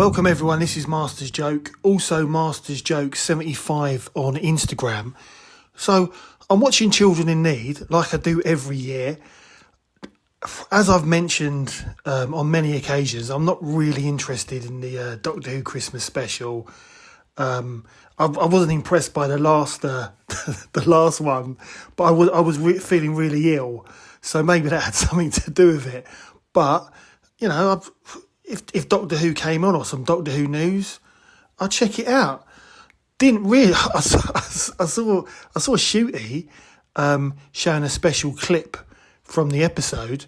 Welcome everyone, this is Master's Joke, also Master's Joke 75 on Instagram. So I'm watching Children in Need like I do every year. As I've mentioned on many occasions, I'm not really interested in the Doctor Who Christmas special. I wasn't impressed by the last the last one, but I was feeling really ill, so maybe that had something to do with it. But you know, if Doctor Who came on or some Doctor Who news, I'd check it out. Didn't really. I saw Shooty showing a special clip from the episode.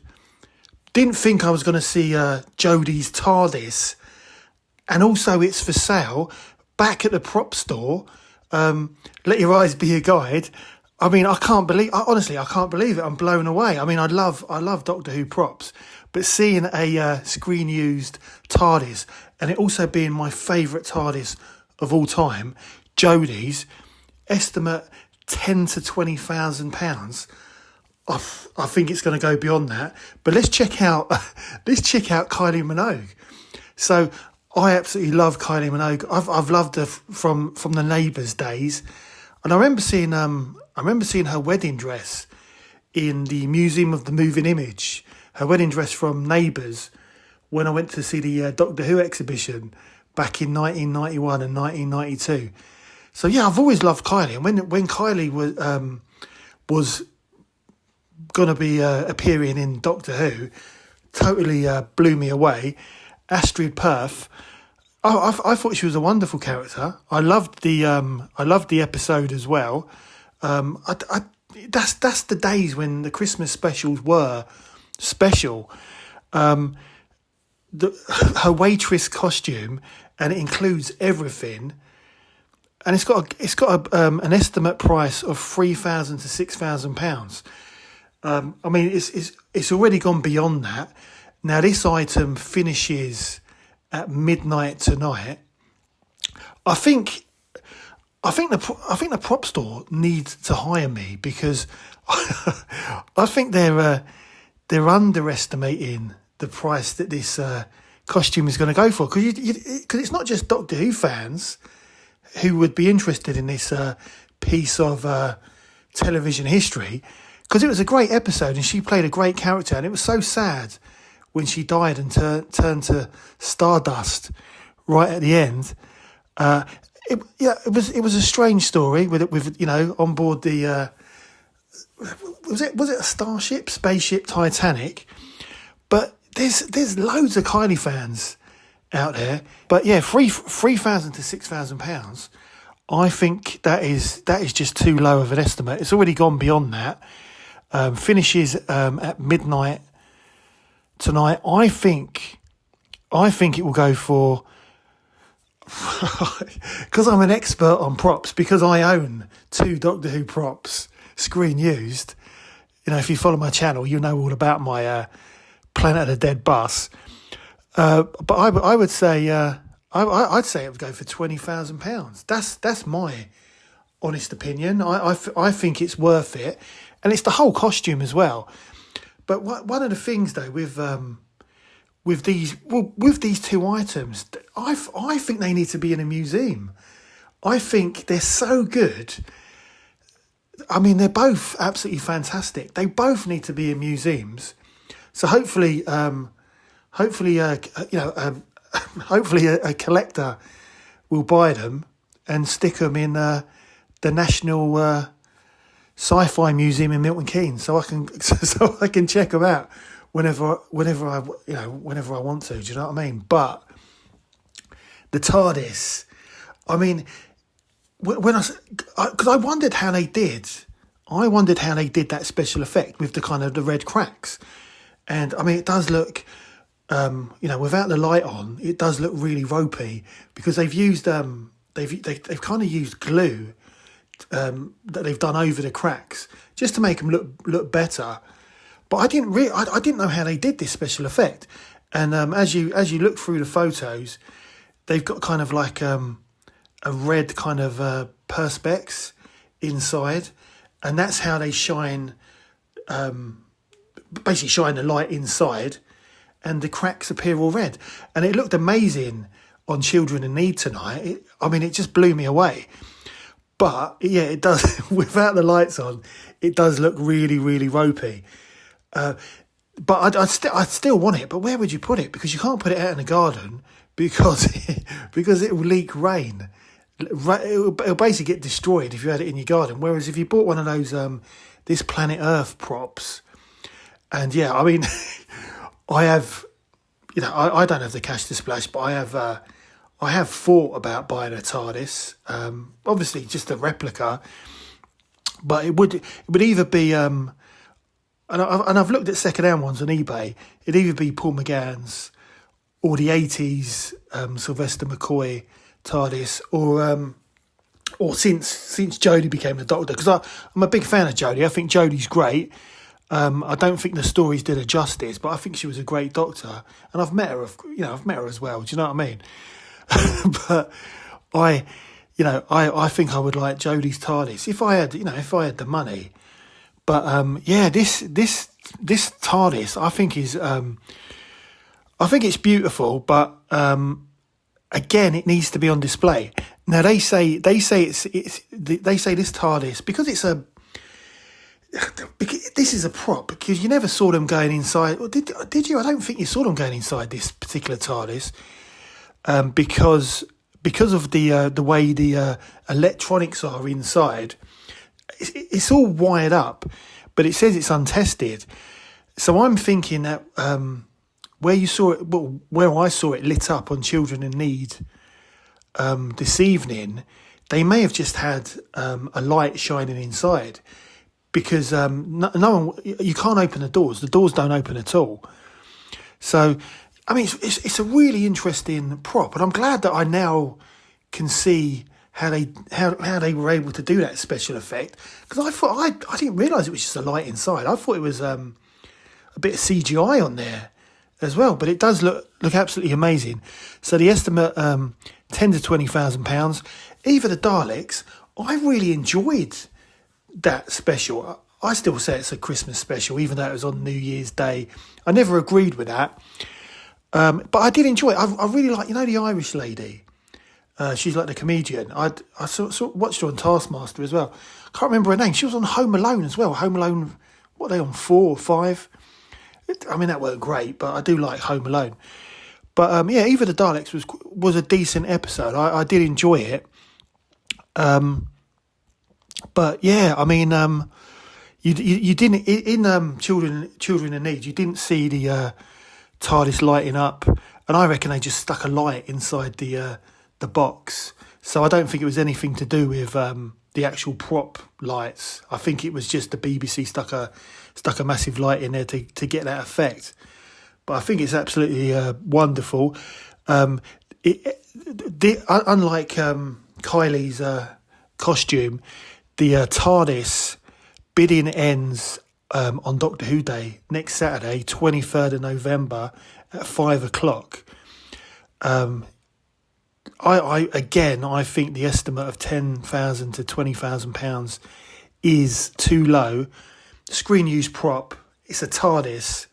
Didn't think I was going to see Jodie's Tardis, and also it's for sale back at the prop store. Let your eyes be your guide. I mean, honestly, I can't believe it. I'm blown away. I mean, I love Doctor Who props, but seeing a screen used Tardis, and it also being my favourite Tardis of all time, Jodie's, estimate £10,000 to £20,000. I think it's going to go beyond that. But let's check out Kylie Minogue. So I absolutely love Kylie Minogue. I've loved her from the Neighbours days, and I remember seeing her wedding dress in the Museum of the Moving Image. Her wedding dress from Neighbours when I went to see the Doctor Who exhibition back in 1991 and 1992. So yeah, I've always loved Kylie, and when Kylie was going to be appearing in Doctor Who, totally blew me away. Astrid Peth, I thought she was a wonderful character. I loved the episode as well. That's the days when the Christmas specials were special. Her waitress costume, and it includes everything, and it's got an estimate price of £3,000 to £6,000. I mean, it's already gone beyond that. Now this item finishes at midnight tonight. I think the prop store needs to hire me, because I think they're underestimating the price that this costume is going to go for, because it's not just Doctor Who fans who would be interested in this piece of television history, because it was a great episode and she played a great character, and it was so sad when she died and turned to stardust right at the end. It was a strange story with on board the was it a spaceship Titanic, but there's loads of Kylie fans out there. But yeah, £3,000 to £6,000. I think that is just too low of an estimate. It's already gone beyond that. Finishes at midnight tonight. I think it will go for, because I'm an expert on props, because I own 2 Doctor Who props screen used. You know, if you follow my channel, you know all about my Planet of the Dead bus. But I would say I'd say it would go for £20,000. That's my honest opinion. I think it's worth it, and it's the whole costume as well. But one of the things though with these 2 items, I think they need to be in a museum. I think they're so good. I mean, they're both absolutely fantastic. They both need to be in museums. So hopefully a collector will buy them and stick them in the National Sci-Fi Museum in Milton Keynes, so I can check them out whenever I want to. Do you know what I mean? But the TARDIS, I mean, because I wondered how they did that special effect with the kind of the red cracks, and I mean it does look, without the light on, it does look really ropey, because they've used they've kind of used glue that they've done over the cracks just to make them look better. But I didn't know how they did this special effect, and as you look through the photos, they've got kind of like a red kind of perspex inside, and that's how they shine the light inside, and the cracks appear all red, and it looked amazing on Children in Need tonight, it just blew me away. But yeah, it does, without the lights on, it does look really, really ropey. But I still want it. But where would you put it? Because you can't put it out in the garden because it will leak rain. It'll basically get destroyed if you had it in your garden. Whereas if you bought one of those This Planet Earth props, and yeah, I have, I don't have the cash to splash, but I have thought about buying a Tardis. Obviously, just a replica, but it would either be and I've looked at second-hand ones on eBay. It'd either be Paul McGann's or the 80s Sylvester McCoy Tardis, or since Jodie became the Doctor, because I'm a big fan of Jodie. I think Jodie's great. I don't think the stories did her justice, but I think she was a great Doctor, and I've met her. I've met her as well. Do you know what I mean? But I think I would like Jodie's Tardis if I had the money. But this TARDIS I think it's beautiful, but again, it needs to be on display. Now they say this TARDIS, because this is a prop, because you never saw them going inside. Or did you? I don't think you saw them going inside this particular TARDIS, because of the way the electronics are inside. It's all wired up, but it says it's untested. So I'm thinking that where I saw it lit up on Children in Need this evening, they may have just had a light shining inside, because no one, you can't open the doors. The doors don't open at all. So, it's a really interesting prop, and I'm glad that I now can see how they were able to do that special effect, because I thought I didn't realise it was just a light inside. I thought it was a bit of CGI on there as well, but it does look absolutely amazing. So the estimate, £10,000 to £20,000. Eve of the Daleks, I really enjoyed that special. I still say it's a Christmas special, even though it was on New Year's Day. I never agreed with that, but I did enjoy it. I really like, the Irish lady. She's like the comedian. I watched her on Taskmaster as well. Can't remember her name. She was on Home Alone as well. Home Alone, what are they on, 4 or 5? That weren't great, but I do like Home Alone. But Eve of the Daleks was a decent episode. I did enjoy it. But yeah, you didn't in Children in Need. You didn't see the TARDIS lighting up, and I reckon they just stuck a light inside the box. So I don't think it was anything to do with the actual prop lights. I think it was just the BBC stuck a massive light in there to get that effect. But I think it's absolutely wonderful. Unlike Kylie's costume, the TARDIS bidding ends on Doctor Who Day next Saturday, 23rd of November at 5 o'clock. I think the estimate of £10,000 to £20,000 is too low. Screen use prop, it's a TARDIS.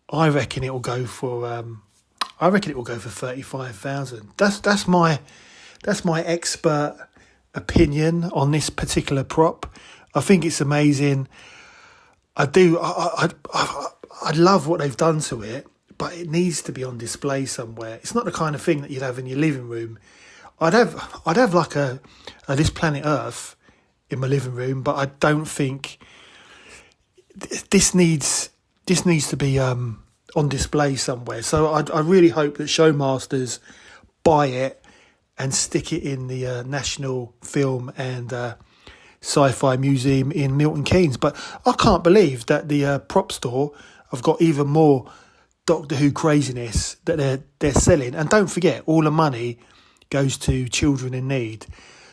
I reckon it will go for 35,000. That's my expert opinion on this particular prop. I think it's amazing. I love what they've done to it, but it needs to be on display somewhere. It's not the kind of thing that you'd have in your living room. I'd have like a This Planet Earth in my living room, but I don't think this needs to be on display somewhere. So I really hope that Showmasters buy it and stick it in the National Film and Sci-Fi Museum in Milton Keynes. But I can't believe that the prop store have got even more Doctor Who craziness that they're selling. And don't forget, all the money goes to Children in Need.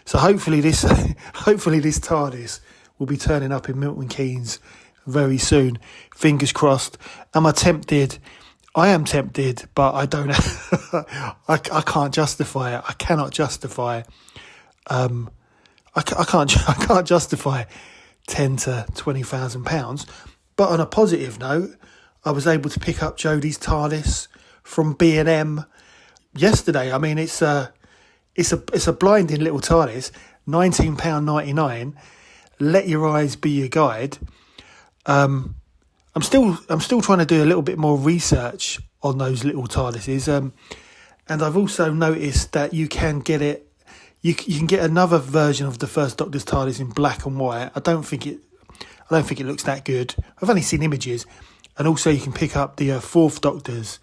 So hopefully this TARDIS will be turning up in Milton Keynes very soon. Fingers crossed. Am I tempted? I am tempted, but I don't. I can't justify it. I cannot justify. I can't justify £10,000 to £20,000. But on a positive note, I was able to pick up Jodie's TARDIS from B&M. yesterday. I mean, it's a blinding little TARDIS, £19.99. Let your eyes be your guide. I'm still trying to do a little bit more research on those little TARDISes. And I've also noticed that you can get it. You can get another version of the first Doctor's TARDIS in black and white. I don't think it looks that good. I've only seen images, and also you can pick up the fourth Doctor's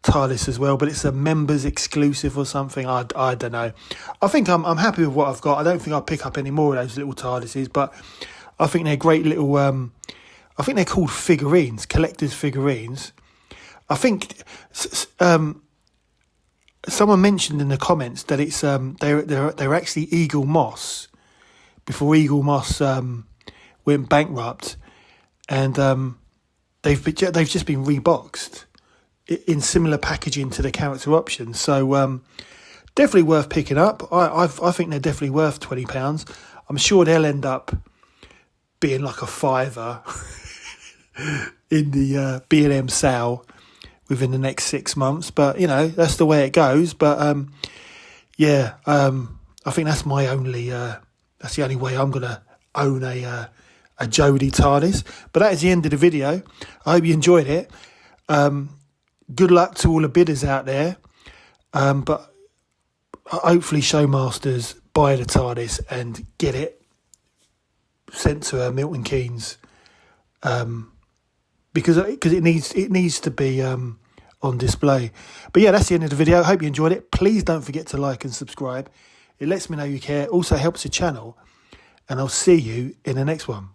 TARDIS as well, but it's a members exclusive or something. I don't know. I think I'm happy with what I've got. I don't think I'll pick up any more of those little TARDISes, but I think they're great little. I think they're called figurines, collector's figurines. I think. Someone mentioned in the comments that it's they're actually Eagle Moss before Eagle Moss went bankrupt, and they've just been reboxed in similar packaging to the character options. So definitely worth picking up. I think they're definitely worth £20. I'm sure they'll end up being like a fiver in the B&M sale within the next 6 months, but that's the way it goes. But I think that's my only that's the only way I'm gonna own a Jodie TARDIS. But that is the end of the video. I hope you enjoyed it. Good luck to all the bidders out there, but hopefully Showmasters buy the TARDIS and get it sent to Milton Keynes, because it needs to be on display. But yeah, that's the end of the video. I hope you enjoyed it. Please don't forget to like and subscribe. It lets me know you care. Also helps the channel. And I'll see you in the next one.